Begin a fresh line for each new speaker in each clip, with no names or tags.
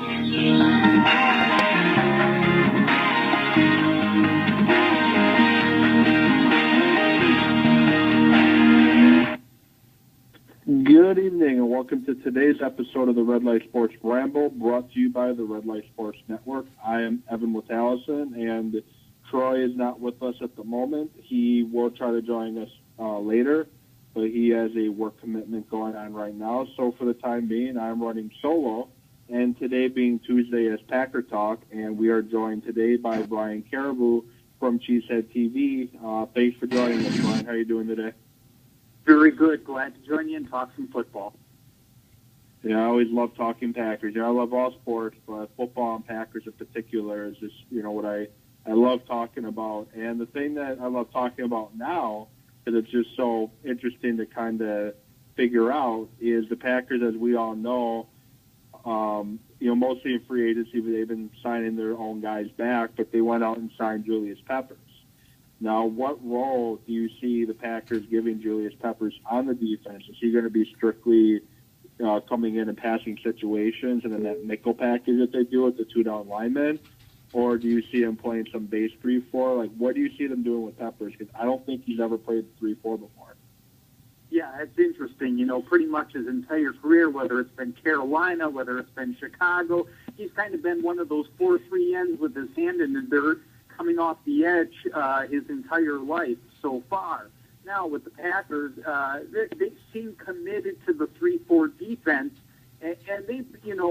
Good evening and welcome to today's episode of the Red Light Sports Ramble, brought to you by the Red Light Sports Network. I am Evan Witalison, and Troy is not with us at the moment. He will try to join us later, but he has a work commitment going on right now. So for the time being, I'm running solo, and today being Tuesday is Packer Talk, and we are joined today by Brian Carriveau from Cheesehead TV. Thanks for joining us, Brian. How are you doing today?
Very good. Glad to join you and talk some football.
Yeah, I always love talking Packers. I love all sports, but football and Packers in particular is just, what I love talking about. And the thing that I love talking about now, because it's just so interesting to kind of figure out, is the Packers, as we all know, mostly in free agency, they've been signing their own guys back, but they went out and signed Julius Peppers. Now, what role do you see the Packers giving Julius Peppers on the defense? Is he going to be strictly coming in and passing situations and then that nickel package that they do with the two-down linemen? Or do you see him playing some base 3-4? Like, what do you see them doing with Peppers? Because I don't think he's ever played 3-4 before.
Yeah, it's interesting. Pretty much his entire career, whether it's been Carolina, whether it's been Chicago, he's kind of been one of those 4-3 ends with his hand in the dirt, coming off the edge his entire life so far. Now, with the Packers, they seem committed to the 3-4 defense, and they,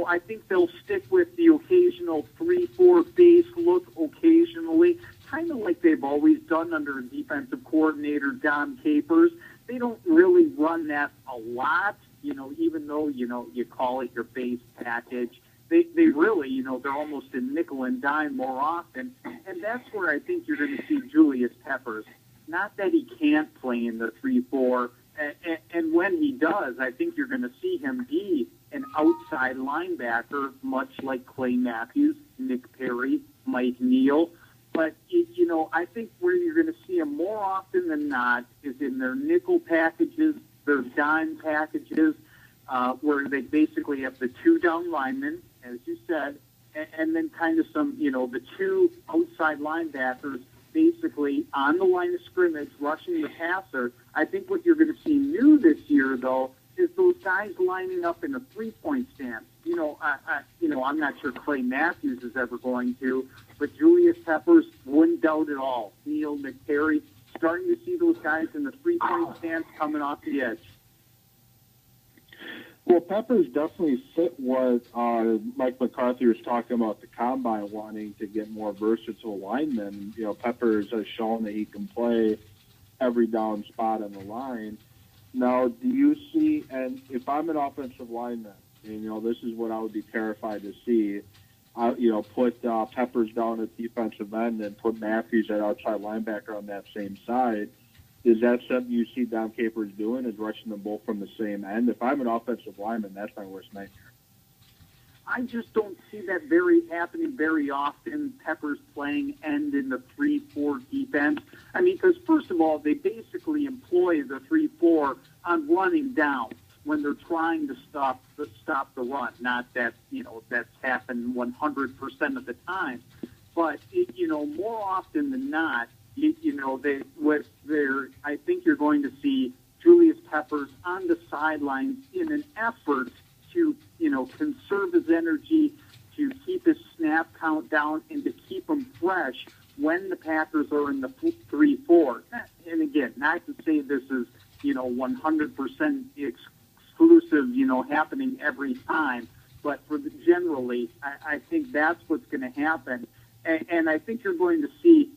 I think they'll stick with the occasional 3-4 base look occasionally, kind of like they've always done under defensive coordinator Don Capers. They don't really run that a lot, even though, you call it your base package. They really, they're almost in nickel and dime more often, and that's where I think you're going to see Julius Peppers. Not that he can't play in the 3-4, and when he does, I think you're going to see him be an outside linebacker, much like Clay Matthews, Nick Perry, Mike Neal. But, I think where you're going to see him more often than not is in their nickel packages, their dime packages, where they basically have the two-down linemen, as you said, and then kind of some, the two outside linebackers basically on the line of scrimmage rushing the passer. I think what you're going to see new this year, though, is those guys lining up in a three-point stance. I'm not sure Clay Matthews is ever going to, but Julius Peppers, wouldn't doubt at all. Neal, McTerry, starting to see those guys in the three-point stance coming off the edge.
Well, Peppers definitely fit what Mike McCarthy was talking about the combine, wanting to get more versatile linemen. Peppers has shown that he can play every down spot on the line. Now, do you see, and if I'm an offensive lineman, and, this is what I would be terrified to see, put Peppers down at defensive end and put Matthews at outside linebacker on that same side. Is that something you see Don Capers doing, is rushing them both from the same end? If I'm an offensive lineman, that's my worst nightmare.
I just don't see that happening very often, Peppers playing end in the 3-4 defense. I mean, because first of all, they basically employ the 3-4 on running down when they're trying to stop the run. Not that, that's happened 100% of the time. But, more often than not, I think you're going to see Julius Peppers on the sidelines in an effort to, conserve his energy, to keep his snap count down, and to keep him fresh when the Packers are in the 3-4. And again, not to say this is, 100% exclusive, happening every time, but generally, I think that's what's going to happen. And I think you're going to see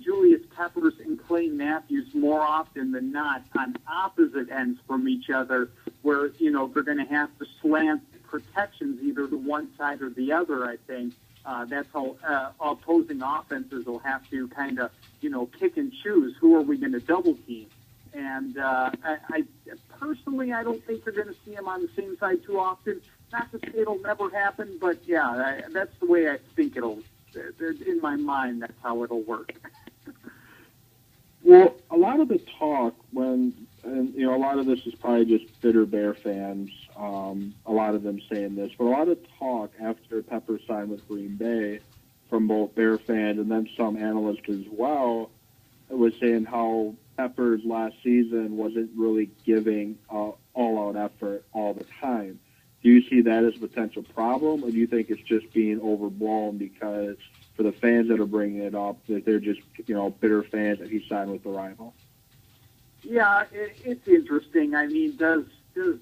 Julius Peppers and Clay Matthews more often than not on opposite ends from each other, where, they're going to have to slant protections either to one side or the other, I think. That's how opposing offenses will have to kind of, pick and choose who are we going to double team. And I personally, I don't think you're going to see them on the same side too often. Not to say it'll never happen, but yeah, that's the way I think it'll. In my mind, that's how it'll work.
Well, a lot of the talk when and a lot of this is probably just bitter Bear fans. A lot of them saying this, but a lot of talk after Pepper signed with Green Bay from both Bear fans and then some analysts as well was saying how Peppers last season wasn't really giving all-out effort all the time. Do you see that as a potential problem, or do you think it's just being overblown because for the fans that are bringing it up, that they're just bitter fans that he signed with the rival?
Yeah, it's interesting. I mean, does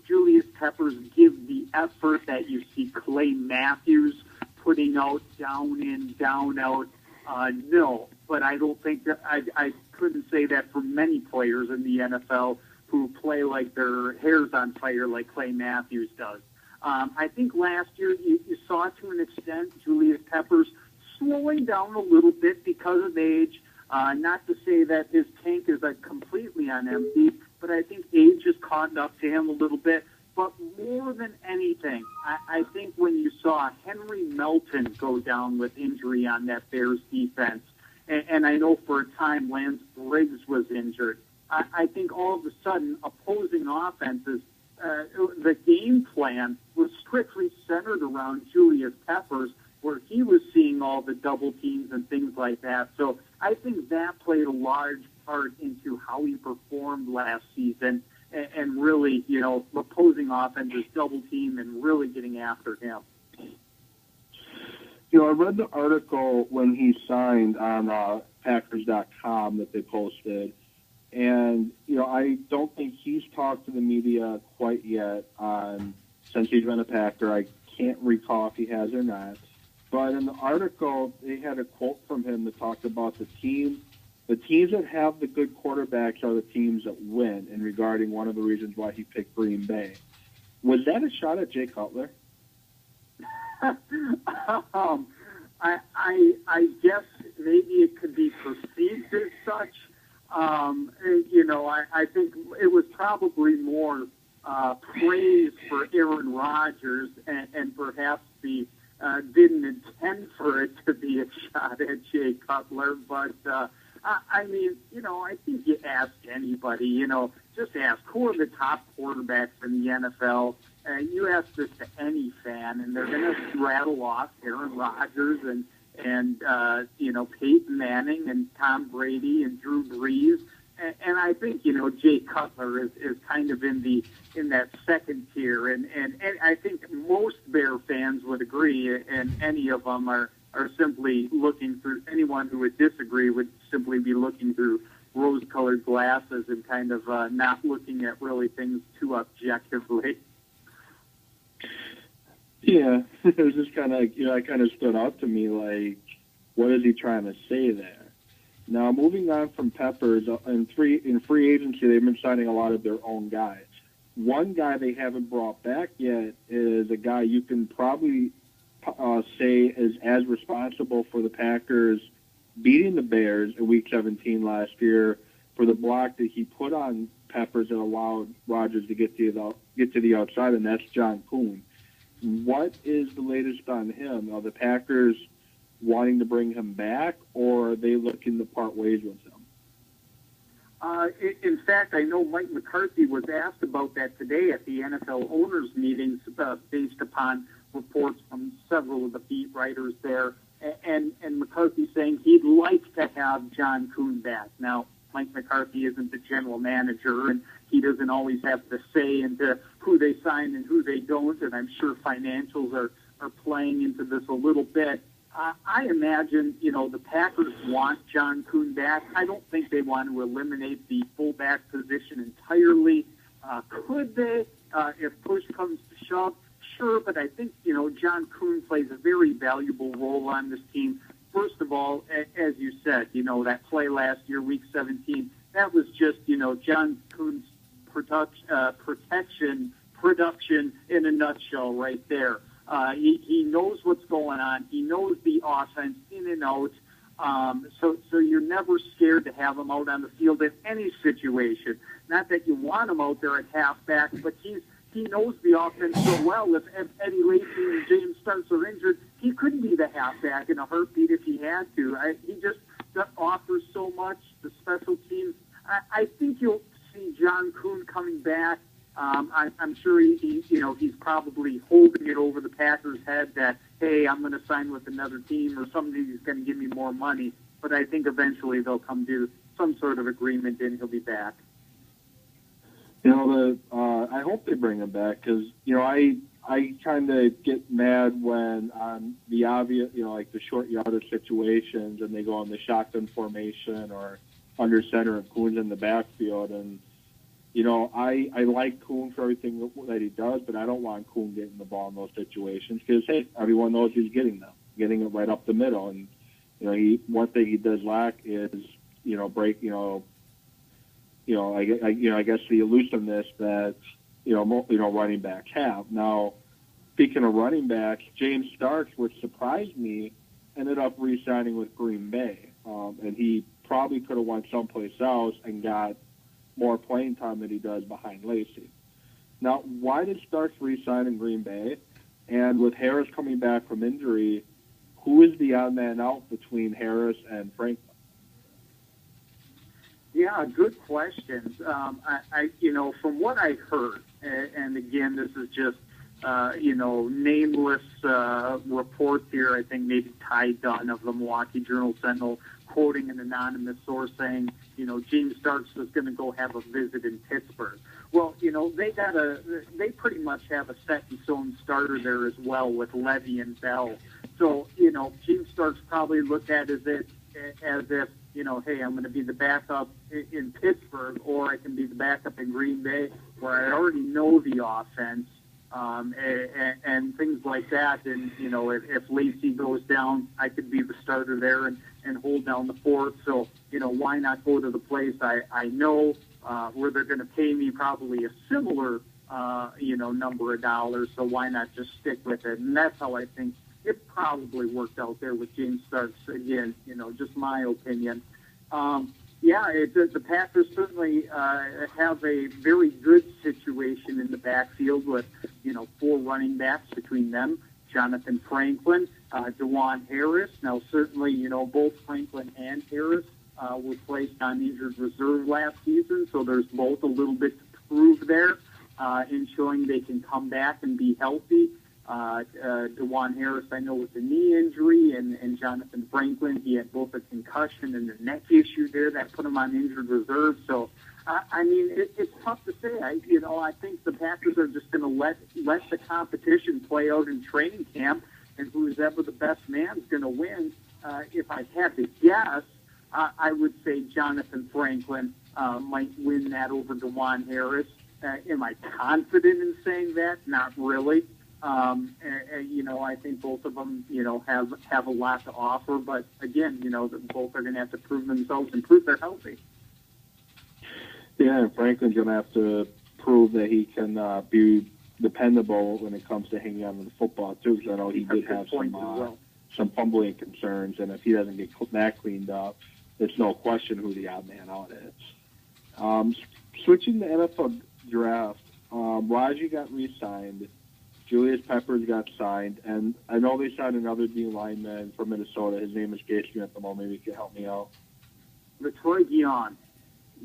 Julius Peppers give the effort that you see Clay Matthews putting out down in, down out? No, but I don't think that I couldn't say that for many players in the NFL who play like their hair's on fire like Clay Matthews does. I think last year you saw to an extent Julius Peppers slowing down a little bit because of age. Not to say that his tank is completely on empty, but I think age has caught up to him a little bit. But more than anything, I think when you saw Henry Melton go down with injury on that Bears defense, and I know for a time Lance Briggs was injured, I think all of a sudden opposing offenses, the game plan was strictly centered around Julius Peppers, where he was seeing all the double teams and things like that. So I think that played a large part into how he performed last season and really, opposing offenses double team and really getting after him.
I read the article when he signed on Packers.com that they posted, and, I don't think he's talked to the media quite yet since he's been a Packer. I can't recall if he has or not. But in the article, they had a quote from him that talked about the teams that have the good quarterbacks are the teams that win, and regarding one of the reasons why he picked Green Bay. Was that a shot at Jay Cutler?
I guess maybe it could be perceived as such. I think it was probably more praise for Aaron Rodgers and perhaps didn't intend for it to be a shot at Jay Cutler, but I think you ask anybody, just ask who are the top quarterbacks in the NFL. You ask this to any fan, and they're going to rattle off Aaron Rodgers and Peyton Manning and Tom Brady and Drew Brees. And I think, Jay Cutler is kind of in that second tier. And I think most Bear fans would agree, and any of them are simply looking through, anyone who would disagree would simply be looking through rose-colored glasses and kind of not looking at really things too objectively.
Yeah, it was just kind of, it kind of stood out to me like, what is he trying to say there? Now, moving on from Peppers, in free agency, they've been signing a lot of their own guys. One guy they haven't brought back yet is a guy you can probably say is as responsible for the Packers beating the Bears in Week 17 last year for the block that he put on Peppers and allowed Rodgers to get to the outside, and that's John Kuhn. What is the latest on him? Are the Packers wanting to bring him back, or are they looking to part ways with him?
In fact, I know Mike McCarthy was asked about that today at the NFL owners' meetings based upon reports from several of the beat writers there, and McCarthy saying he'd like to have John Kuhn back. Now, Mike McCarthy isn't the general manager, and he doesn't always have the say into who they sign and who they don't, and I'm sure financials are playing into this a little bit. I imagine, the Packers want John Kuhn back. I don't think they want to eliminate the fullback position entirely. Could they, if push comes to shove? Sure, but I think, John Kuhn plays a very valuable role on this team. First of all, as you said, that play last year, Week 17, that was just, John Kuhn's production in a nutshell right there. He knows what's going on. He knows the offense in and out. So you're never scared to have him out on the field in any situation. Not that you want him out there at halfback, but he knows the offense so well. If Eddie Lacy and James Starks are injured, he couldn't be the halfback in a heartbeat if he had to. He just offers so much. The special teams. I think you'll see John Kuhn back. I'm sure he's probably holding it over the Packers' head that, hey, I'm going to sign with another team or somebody's going to give me more money. But I think eventually they'll come to some sort of agreement and he'll be back.
I hope they bring him back because, I kind of get mad when on the obvious, like the short yardage situations and they go on the shotgun formation or under center and Kuhn's in the backfield. And, I like Kuhn for everything that he does, but I don't want Kuhn getting the ball in those situations because, hey, everyone knows he's getting it right up the middle. And, one thing he does lack is, break, I guess the elusiveness that, running backs have. Now, speaking of running backs, James Starks, which surprised me, ended up re-signing with Green Bay. And he probably could have went someplace else and got more playing time than he does behind Lacey. Now, why did Starks re-sign in Green Bay? And with Harris coming back from injury, who is the odd man out between Harris and Franklin?
Yeah, good questions. From what I heard, and again, this is just, nameless reports here. I think maybe Ty Dunn of the Milwaukee Journal-Sentinel quoting an anonymous source saying, James Starks was going to go have a visit in Pittsburgh. Well, they pretty much have a set in stone starter there as well with Levy and Bell. So, James Starks probably looked at it as if, hey, I'm going to be the backup in Pittsburgh, or I can be the backup in Green Bay, where I already know the offense, and things like that. And, if Lacey goes down, I could be the starter there and hold down the fort. So, why not go to the place I know where they're going to pay me probably a similar, number of dollars. So why not just stick with it? And that's how I think it probably worked out there with James Starks. Again, just my opinion. The Packers certainly have a very good situation in the backfield with, 4 running backs between them, Jonathan Franklin, DeJuan Harris. Now, certainly, both Franklin and Harris were placed on injured reserve last season, so there's both a little bit to prove there in showing they can come back and be healthy. DeJuan Harris, I know, with the knee injury, and Jonathan Franklin, he had both a concussion and a neck issue there that put him on injured reserve. So, it's tough to say. I think the Packers are just going to let the competition play out in training camp, and who's ever the best man is going to win. If I had to guess, I would say Jonathan Franklin might win that over DeJuan Harris. Am I confident in saying that? Not really. I think both of them, have a lot to offer. But again, both are going to have to prove themselves and prove they're healthy.
Yeah, and Franklin's going to have to prove that he can be dependable when it comes to hanging on to the football too. Because I know he did have some fumbling concerns, and if he doesn't get that cleaned up, there's no question who the odd man out is. Switching to NFL draft, Raji got re-signed. Julius Peppers got signed, and I know they signed another D lineman from Minnesota. His name escapes me at the moment. Maybe you can help me out.
Troy Guion.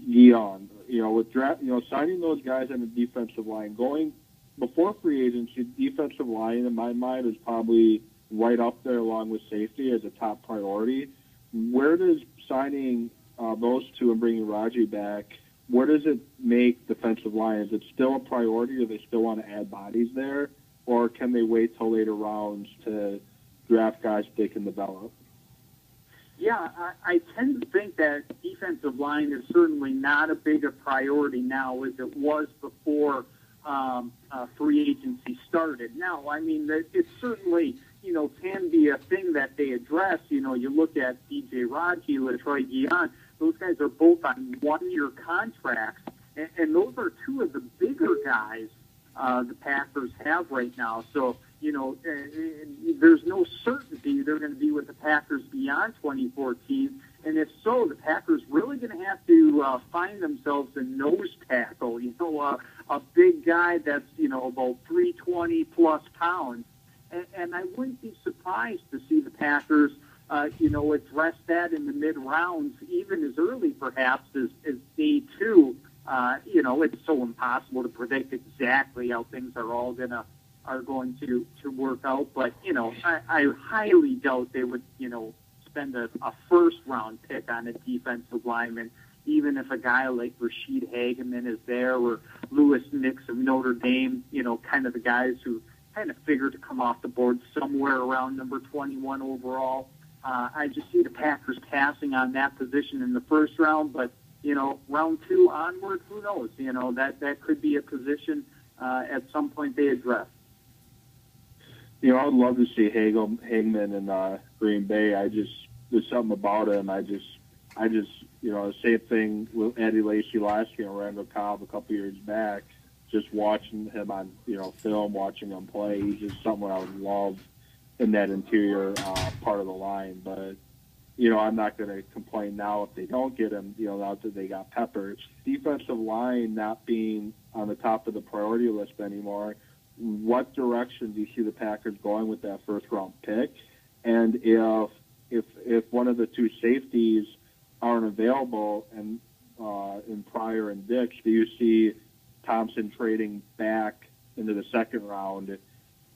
With draft, signing those guys on the defensive line, going before free agency, defensive line in my mind is probably right up there along with safety as a top priority. Where does signing those two and bringing Raji back, where does it make defensive line? Is it still a priority? Do they still want to add bodies there? Or can they wait till later rounds to draft guys they can develop?
Yeah, I tend to think that defensive line is certainly not a big a priority now as it was before free agency started. Now, it certainly, can be a thing that they address. You look at DJ Raji, LaTroy Guion, those guys are both on one-year contracts, and those are two of the bigger guys the Packers have right now. So, there's no certainty they're going to be with the Packers beyond 2014. And if so, the Packers really going to have to find themselves a nose tackle, a big guy that's, about 320 plus pounds. And I wouldn't be surprised to see the Packers, address that in the mid-rounds, even as early perhaps as day 2, It's so impossible to predict exactly how things are going to work out. But, I highly doubt they would, spend a first-round pick on a defensive lineman, even if a guy like Rashid Hageman is there or Lewis Nix of Notre Dame, kind of the guys who kind of figure to come off the board somewhere around number 21 overall. I just see the Packers passing on that position in the first round, but, round 2 onward, who knows? That could be a position at some point they address.
I would love to see Hagman in Green Bay. There's something about him. The same thing with Eddie Lacy last year and Randall Cobb a couple years back. Just watching him on, film, watching him play, he's just someone I would love in that interior part of the line. But, I'm not going to complain now if they don't get him, now that they got Pepper. Defensive line not being on the top of the priority list anymore. What direction do you see the Packers going with that first-round pick? And if one of the two safeties aren't available, and in Pryor and Dix, do you see Thompson trading back into the second round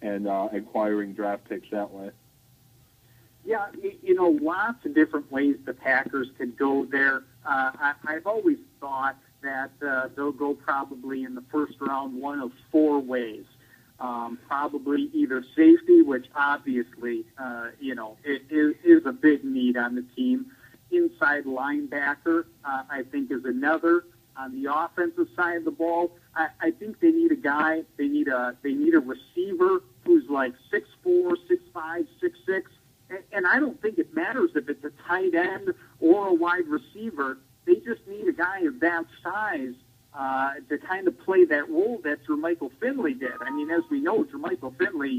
and acquiring draft picks that way?
Yeah, lots of different ways the Packers could go there. I've always thought that they'll go probably in the first round one of 4 ways. Probably either safety, which obviously, it is a big need on the team. Inside linebacker, I think, is another. On the offensive side of the ball, I think they need a guy. They need a receiver who's like 6'4", 6'5", 6'6", and I don't think it matters if it's a tight end or a wide receiver. They just need a guy of that size to kind of play that role that Jermichael Finley did. I mean, as we know, Jermichael Finley,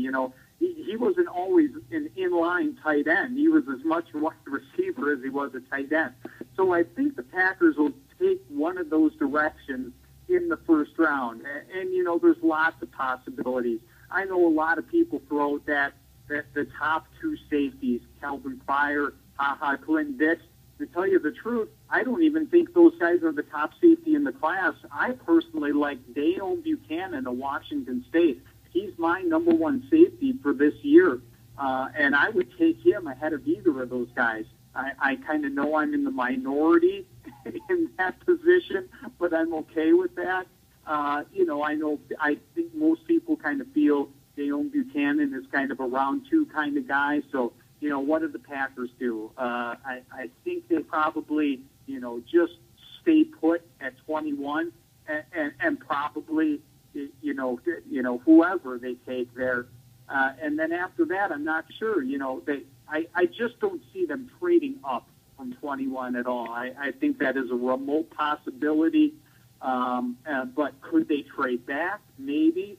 he wasn't always an inline tight end. He was as much a wide receiver as he was a tight end. So I think the Packers will take one of those directions in the first round. And there's lots of possibilities. I know a lot of people throw out that the top 2 safeties, Calvin Pryor, Clint Dix. To tell you the truth, I don't even think those guys are the top safety in the class. I personally like Dale Buchanan of Washington State. He's my number 1 safety for this year, and I would take him ahead of either of those guys. I kind of know I'm in the minority in that position, but I'm okay with that. I think most people kind of feel Dale Buchanan is kind of a round 2 kind of guy, so what do the Packers do? I think they probably, just stay put at 21 and probably, whoever they take there. And then after that, I'm not sure. I just don't see them trading up from 21 at all. I think that is a remote possibility. But could they trade back? Maybe,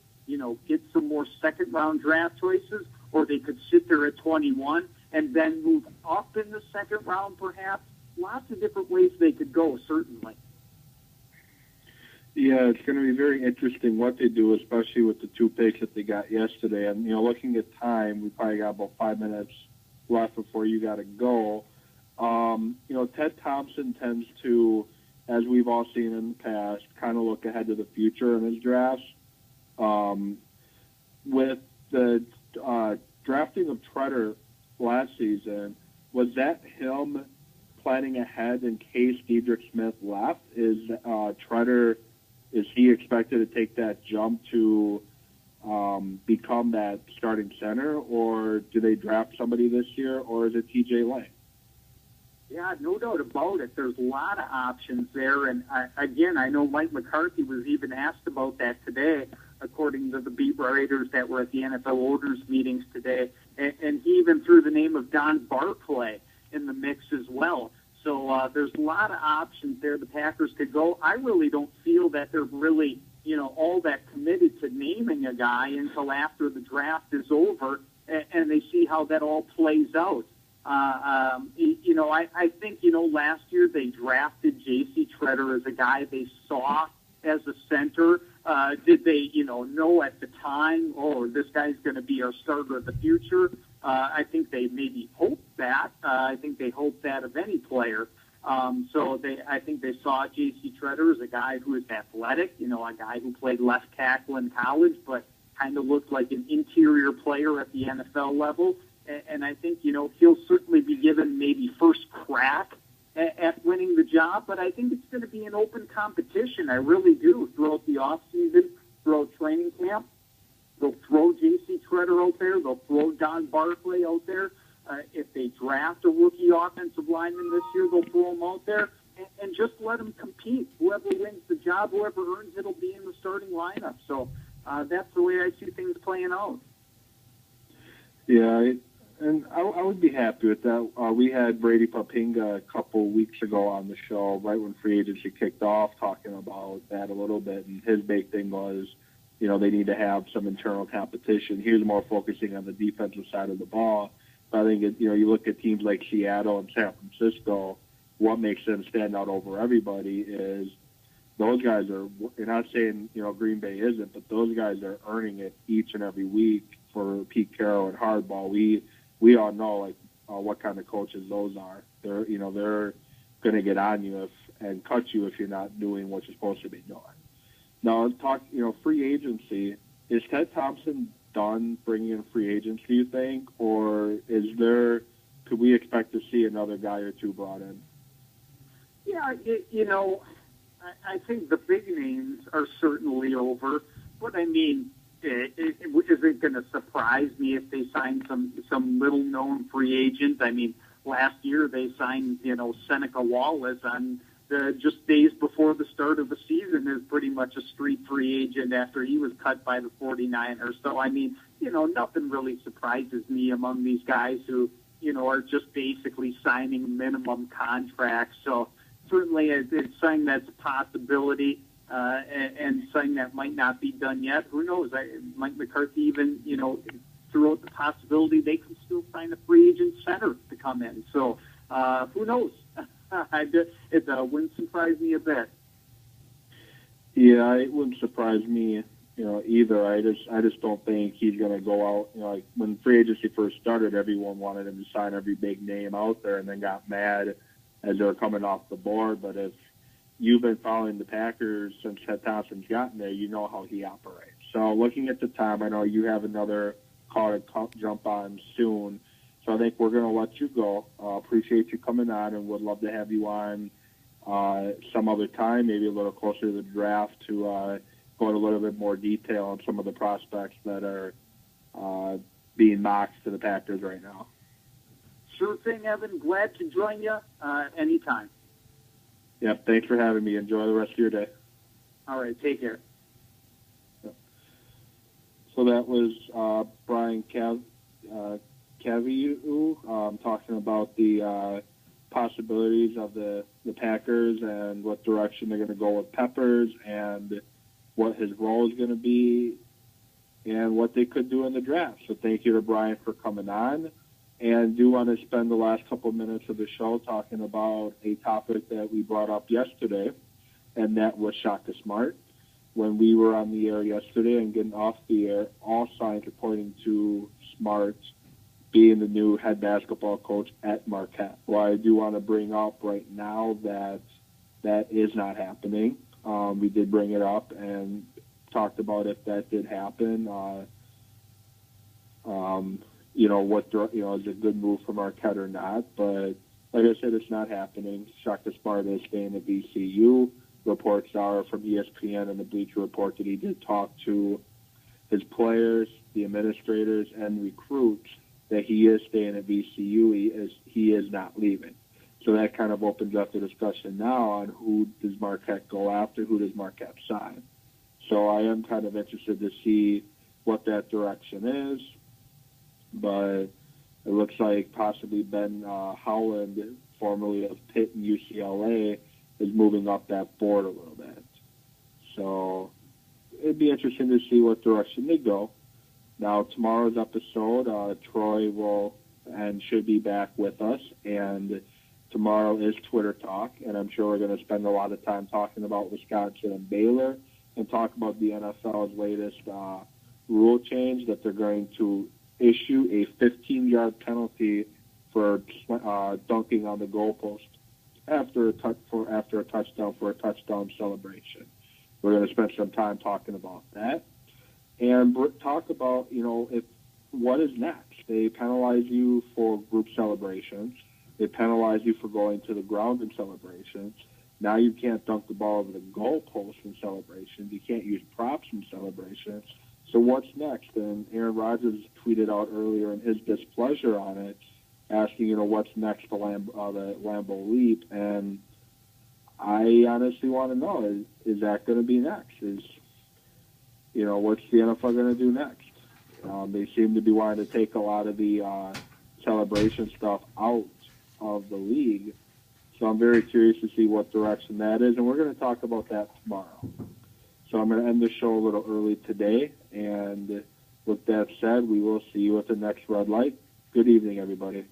get some more second-round draft choices, or they could sit there at 21 and then move up in the second round, perhaps. Lots of different ways they could go, certainly.
Yeah, it's going to be very interesting what they do, especially with the 2 picks that they got yesterday. And, looking at time, we probably got about 5 minutes left before you got to go. Ted Thompson tends to, as we've all seen in the past, kind of look ahead to the future in his drafts. With the drafting of Treader last season, was that him planning ahead in case Diedrich Smith left? Is he expected to take that jump to become that starting center, or do they draft somebody this year, or is it TJ Lang?
Yeah, no doubt about it. There's a lot of options there, and I know Mike McCarthy was even asked about that today, according to the beat writers that were at the NFL owners meetings today, and he even threw the name of Don Barclay in the mix as well. So there's a lot of options there the Packers could go. I really don't feel that they're really, all that committed to naming a guy until after the draft is over and they see how that all plays out. I think, last year they drafted J.C. Treader as a guy they saw as a center. Did they, know at the time, this guy's going to be our starter of the future? I think they maybe hoped that. I think they hoped that of any player. I think they saw J.C. Tretter as a guy who is athletic, a guy who played left tackle in college, but kind of looked like an interior player at the NFL level. And I think, he'll certainly be given maybe first crack at winning the job, but I think it's going to be an open competition. I really do. Throughout the offseason, throughout training camp, they'll throw J.C. Tretter out there. They'll throw Don Barclay out there. If they draft a rookie offensive lineman this year, they'll throw him out there and just let him compete. Whoever wins the job, whoever earns it, will be in the starting lineup. So that's the way I see things playing out.
Yeah, and I would be happy with that. We had Brady Papinga a couple weeks ago on the show, right when free agency kicked off, talking about that a little bit. And his big thing was, they need to have some internal competition. He was more focusing on the defensive side of the ball. But I think, you look at teams like Seattle and San Francisco, what makes them stand out over everybody is those guys are, you're not saying, Green Bay isn't, but those guys are earning it each and every week for Pete Carroll and Hardball. We all know what kind of coaches those are. They're going to get on you and cut you if you're not doing what you're supposed to be doing. Now, free agency. Is Ted Thompson done bringing in free agents, do you think, or could we expect to see another guy or two brought in?
Yeah, I think the big names are certainly over, but I mean, is it going to surprise me if they sign some little-known free agent? I mean, last year they signed, Seneca Wallace on just days before the start of the season as pretty much a street free agent after he was cut by the 49ers. So, I mean, nothing really surprises me among these guys who, are just basically signing minimum contracts. So certainly it's something that's a possibility. And something that might not be done yet. Who knows? Mike McCarthy even, threw out the possibility they can still sign a free agent center to come in. So who knows? It wouldn't surprise me a bit.
Yeah, it wouldn't surprise me, either. I just don't think he's going to go out. Like when free agency first started, everyone wanted him to sign every big name out there, and then got mad as they were coming off the board. But if you've been following the Packers since Ted Thompson's gotten there, you know how he operates. So looking at the time, I know you have another call to jump on soon. So I think we're going to let you go. Appreciate you coming on, and would love to have you on some other time, maybe a little closer to the draft, to go into a little bit more detail on some of the prospects that are being mocked to the Packers right now.
Sure thing, Evan. Glad to join you anytime.
Yep, thanks for having me. Enjoy the rest of your day.
All right, take care.
Yep. So that was Brian Carriveau talking about the possibilities of the Packers and what direction they're going to go with Peppers and what his role is going to be and what they could do in the draft. So thank you to Brian for coming on. And do want to spend the last couple of minutes of the show talking about a topic that we brought up yesterday, and that was Shaka Smart. When we were on the air yesterday and getting off the air, all signs are pointing to Smart being the new head basketball coach at Marquette. Well, I do want to bring up right now that that is not happening. We did bring it up and talked about if that did happen. Is a good move for Marquette or not. But like I said, it's not happening. Shaka Smart is staying at VCU. Reports are from ESPN and the Bleacher Report that he did talk to his players, the administrators, and recruits that he is staying at VCU. He is not leaving. So that kind of opens up the discussion now on who does Marquette go after, who does Marquette sign. So I am kind of interested to see what that direction is. But it looks like possibly Ben Howland, formerly of Pitt and UCLA, is moving up that board a little bit. So it'd be interesting to see what direction they go. Now, tomorrow's episode, Troy will and should be back with us. And tomorrow is Twitter Talk. And I'm sure we're going to spend a lot of time talking about Wisconsin and Baylor and talk about the NFL's latest rule change that they're going to issue a 15-yard penalty for dunking on the goalpost after a touchdown for a touchdown celebration. We're going to spend some time talking about that and talk about, what is next. They penalize you for group celebrations. They penalize you for going to the ground in celebrations. Now you can't dunk the ball over the goalpost in celebrations. You can't use props in celebrations. So what's next? And Aaron Rodgers tweeted out earlier in his displeasure on it, asking, what's next for the Lambeau Leap. And I honestly want to know, is that going to be next? What's the NFL going to do next? They seem to be wanting to take a lot of the celebration stuff out of the league. So I'm very curious to see what direction that is, and we're going to talk about that tomorrow. So I'm going to end the show a little early today, and with that said, we will see you at the next red light. Good evening, everybody.